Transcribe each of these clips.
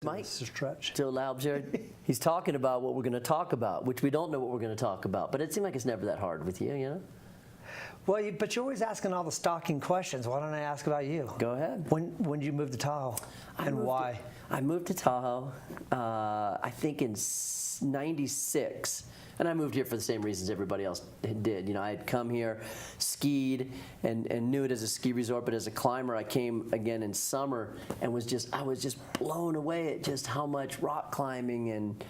Mike, stretch. Joe Laub's here. He's talking about what we're going to talk about, which we don't know what we're going to talk about. But it seems like it's never that hard with you, you know? Well, but you're always asking all the stalking questions. Why don't I ask about you? Go ahead. When did you move to Tahoe, and why? I moved to Tahoe, I think in '96. And I moved here for the same reasons everybody else did. You know, I had come here, skied, and knew it as a ski resort, but as a climber, I came again in summer and I was just blown away at just how much rock climbing and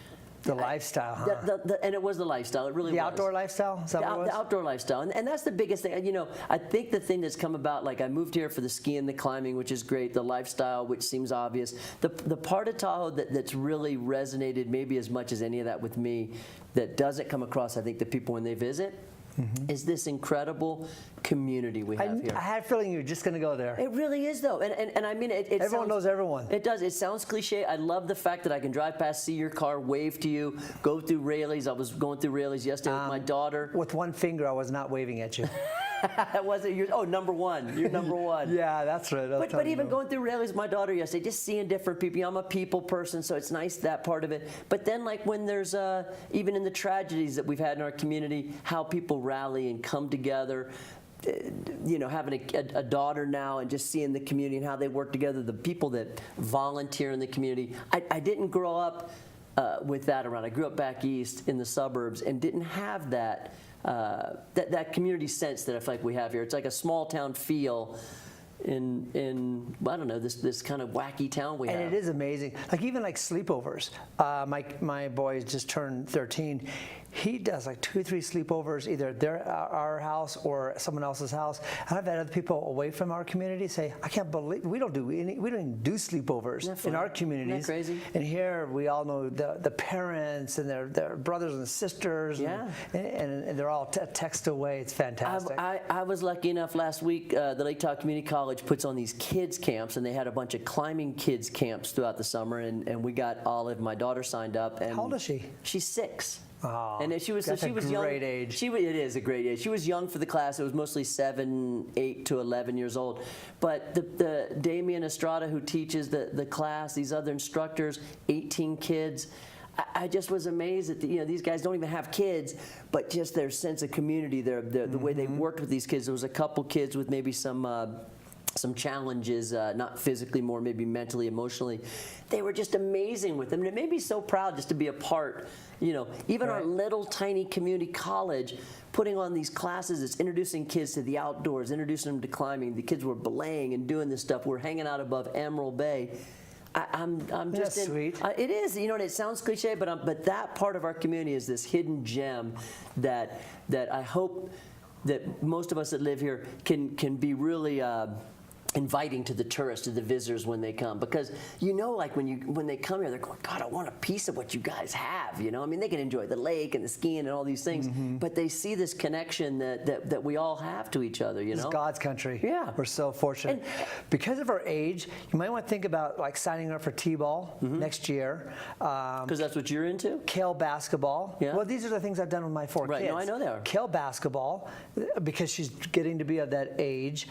the lifestyle, huh? And it was the lifestyle. It really was. The outdoor lifestyle? Is that what it was? The outdoor lifestyle. And that's the biggest thing. You know, I think the thing that's come about, like I moved here for the skiing, the climbing, which is great, the lifestyle, which seems obvious. The part of Tahoe that's really resonated maybe as much as any of that with me that doesn't come across, I think, the people when they visit, is this incredible community we have here. I had a feeling you were just going to go there. It really is, though. And I mean, everyone knows everyone. It does. It sounds cliche. I love the fact that I can drive past, see your car, wave to you, go through Raley's. I was going through Raley's yesterday with my daughter. With one finger, I was not waving at you. That wasn't your. Oh, number one. You're number one. Yeah, that's right. But even going through Raley's with my daughter yesterday, just seeing different people. You know, I'm a people person, so it's nice, that part of it. But then, like when there's even in the tragedies that we've had in our community, how people rally and come together. You know, having a daughter now and just seeing the community and how they work together, the people that volunteer in the community. I didn't grow up with that around. I grew up back east in the suburbs and didn't have that that community sense that I feel like we have here. It's like a small town feel in I don't know, this kind of wacky town we have. And it is amazing. Like even like sleepovers. My boy just turned 13. He does like 2 or 3 sleepovers, either our house or someone else's house. And I've had other people away from our community say, "I can't believe we don't even do sleepovers in our communities." Isn't that crazy? And here we all know the parents and their brothers and sisters. Yeah. And they're all text away. It's fantastic. I was lucky enough last week. The Lake Tahoe Community College puts on these kids camps, and they had a bunch of climbing kids camps throughout the summer. And we got Olive, my daughter, signed up. And how old is she? She's 6. Oh, and she was that's young. a great age. It is a great age. She was young for the class. It was mostly 7, 8 to 11 years old. But the Damien Estrada, who teaches the class, these other instructors, 18 kids. I just was amazed at these guys don't even have kids, but just their sense of community, the way they worked with these kids. There was a couple kids with maybe some challenges, not physically, more maybe mentally, emotionally. They were just amazing with them. And it made me so proud just to be a part, even our little tiny community college, putting on these classes. It's introducing kids to the outdoors, introducing them to climbing. The kids were belaying and doing this stuff. We're hanging out above Emerald Bay. I'm just That's sweet. It is, and it sounds cliche, but that part of our community is this hidden gem that I hope that most of us that live here can be really inviting to the tourists, to the visitors when they come, because like when they come here, they're going, God, I want a piece of what you guys have. I mean, they can enjoy the lake and the skiing and all these things, but they see this connection that we all have to each other. It's God's country. Yeah, we're so fortunate. Because of our age, you might want to think about like signing up for t-ball next year. Because that's what you're into. Kale basketball. Yeah. Well, these are the things I've done with my 4 kids. Right. No, I know they are. Kale basketball, because she's getting to be of that age.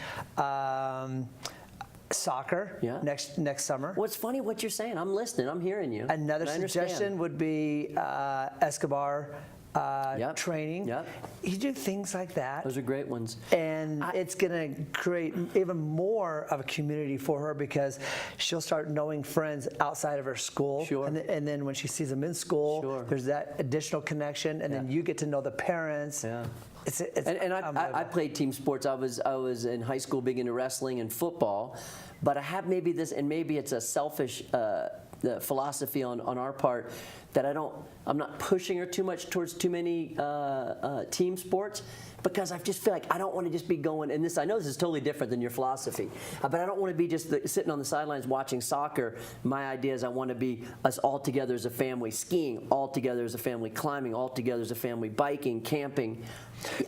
Soccer next summer. Well, it's funny what you're saying. I'm listening. I'm hearing you. Another suggestion would be Escobar training. Yep. You do things like that. Those are great ones. And it's going to create even more of a community for her, because she'll start knowing friends outside of her school. Sure. And then when she sees them in school, there's that additional connection, and then you get to know the parents. Yeah. And I played team sports. I was in high school big into wrestling and football, but I have maybe this, and maybe it's a selfish philosophy on our part, that I'm not pushing her too much towards too many team sports, because I just feel like I don't want to just be going, and I know this is totally different than your philosophy, but I don't want to be just sitting on the sidelines watching soccer. My idea is I want to be us all together as a family, skiing all together as a family, climbing all together as a family, biking, camping.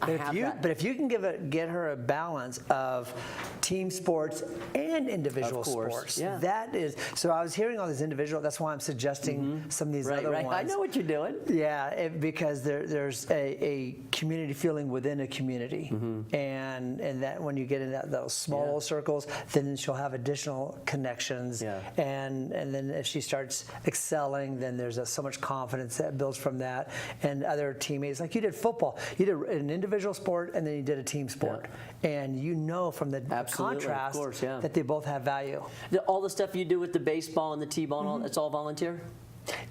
But if you can get her a balance of team sports and individual sports, that is. So I was hearing all these individual. That's why I'm suggesting some of these other ones. I know what you're doing. Yeah, because there's a community feeling within a community, and that when you get in those small little circles, then she'll have additional connections, and then if she starts excelling, then there's so much confidence that builds from that, and other teammates. Like you did football, you did an individual sport, and then you did a team sport, and you know from the contrast that they both have value. All the stuff you do with the baseball and the t-ball, and all, it's all volunteer?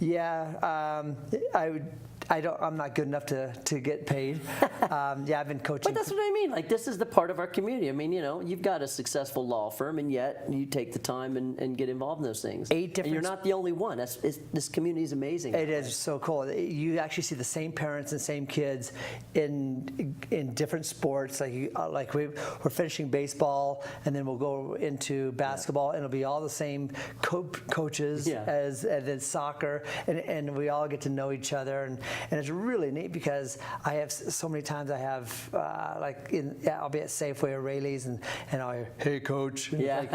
Yeah, I'm not good enough to get paid. I've been coaching. But that's what I mean. Like, this is the part of our community. I mean, you've got a successful law firm, and yet you take the time and get involved in those things. 8 different. And you're not the only one. This community is amazing. It is so cool. You actually see the same parents and same kids in different sports. Like we're finishing baseball, and then we'll go into basketball, and it'll be all the same coaches as then soccer, and we all get to know each other. And it's really neat because I have so many times I'll be at Safeway or Rayleigh's and I'll hear, "Hey, coach." I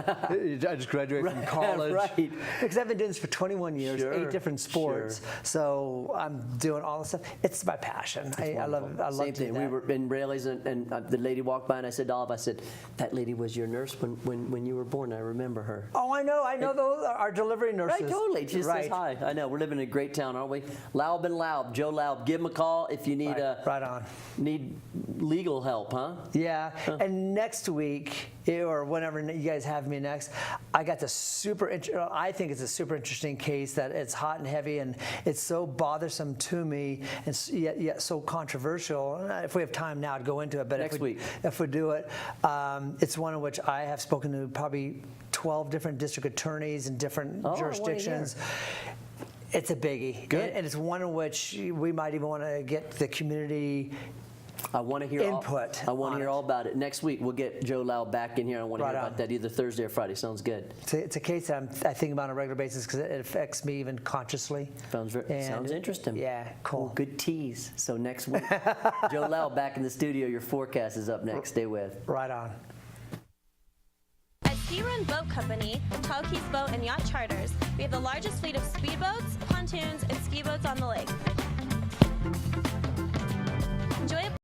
just graduated from college. Right. Because I've been doing this for 21 years, 8 different sports. So I'm doing all this stuff. It's my passion. I love Same to do thing. that. We were in Rayleigh's and the lady walked by and I said, "Laub," I said, "That lady was your nurse when you were born. I remember her." Oh, I know those are our delivery nurses. Right, totally. She just says hi. I know. We're living in a great town, aren't we? Laub and Laub. Joe Laub. Give him a call if you need need legal help, huh? Yeah. And next week, or whenever you guys have me next, I got I think it's a super interesting case that it's hot and heavy, and it's so bothersome to me, and yet so controversial. If we have time now to go into it, but next week, if we do it, it's one in which I have spoken to probably 12 different district attorneys in different jurisdictions. It's a biggie. Good. And it's one in which we might even want to get the community I want to hear input. I want to hear all about it. Next week, we'll get Joe Laub back in here. I want to hear about that either Thursday or Friday. Sounds good. It's a case that I think about on a regular basis because it affects me even consciously. Sounds interesting. Yeah, cool. Well, good tease. So next week, Joe Laub back in the studio. Your forecast is up next. Stay with. Right on. At Ski Run Boat Company, Tahoe Boat and Yacht Charters, we have the largest fleet of speedboats, pontoons, and ski boats on the lake.